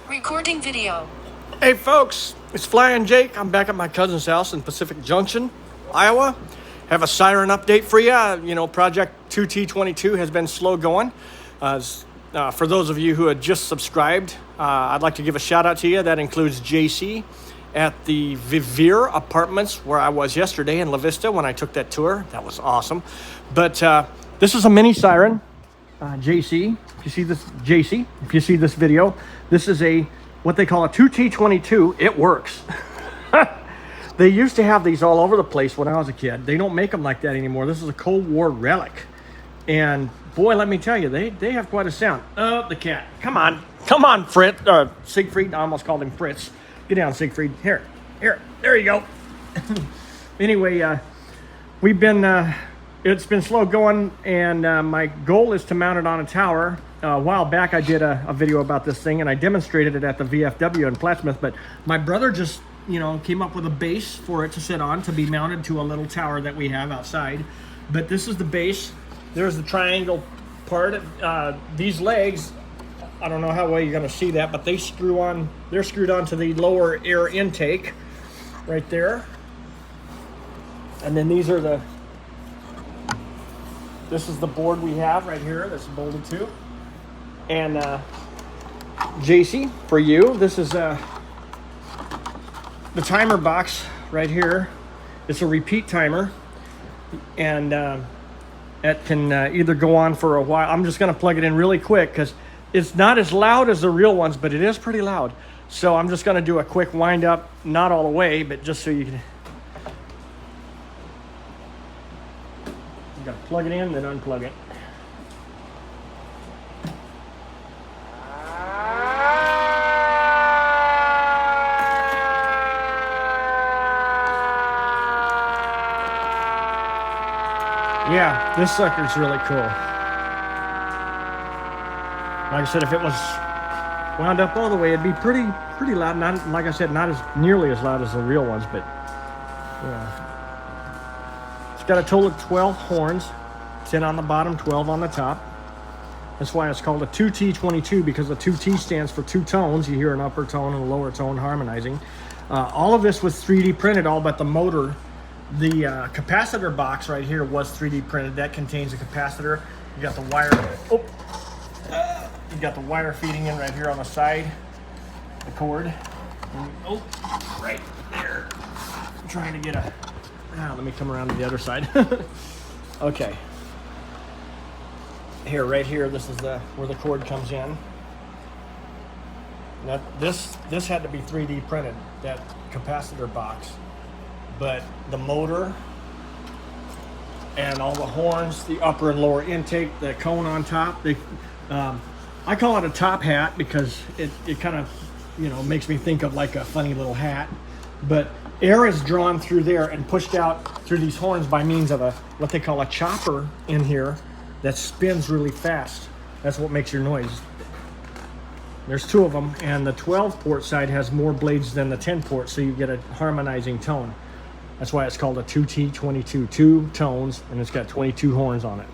Recording video. Hey folks, it's Flying Jake. I'm back at my cousin's house in Pacific Junction, Iowa. Have a siren update for you. Project 2T22 has been slow going. For those of you who had just subscribed, I'd like to give a shout out to you. That includes JC at the Vivere Apartments where I was yesterday in La Vista when I took that tour. That was awesome. But this is a mini siren. JC, if you see this, JC, if you see this video, this is what they call a 2T22. It works. They used to have these all over the place when I was a kid. They don't make them like that anymore. This is a Cold War relic. And boy, let me tell you, they have quite a sound. Oh, the cat. Come on, Fritz. Siegfried, I almost called him Fritz. Get down, Siegfried. Here, there you go. Anyway, it's been slow going, and my goal is to mount it on a tower. A while back, I did a video about this thing, and I demonstrated it at the VFW in Plattsmouth, but my brother just, came up with a base for it to sit on to be mounted to a little tower that we have outside. But this is the base. There's the triangle part. These legs, I don't know how well you're going to see that, but they're screwed onto the lower air intake right there. And then this is the board we have right here that's bolted to. And JC, for you, this is the timer box right here. It's a repeat timer, and it can either go on for a while. I'm just going to plug it in really quick because it's not as loud as the real ones, but it is pretty loud. So I'm just going to do a quick wind up, not all the way, but just so you can. You got to plug it in, then unplug it. Yeah, this sucker's really cool. Like I said, if it was wound up all the way, it'd be pretty loud. Not, like I said, not as nearly as loud as the real ones, but yeah. It's got a total of 12 horns, 10 on the bottom, 12 on the top. That's why it's called a 2T22, because the 2T stands for two tones. You hear an upper tone and a lower tone harmonizing. All of this was 3D printed, all but the motor. The capacitor box right here was 3D printed. That contains a capacitor. You got the wire. You got the wire feeding in right here on the side. The cord. Right there. I'm trying to get let me come around to the other side. Okay. Right here. This is where the cord comes in. Now this had to be 3D printed. That capacitor box. But the motor and all the horns, the upper and lower intake, the cone on top, I call it a top hat because it kind of, makes me think of like a funny little hat. But air is drawn through there and pushed out through these horns by means of what they call a chopper in here that spins really fast. That's what makes your noise. There's two of them, and the 12-port side has more blades than the 10-port, so you get a harmonizing tone. That's why it's called a 2T22, two tones, and it's got 22 horns on it.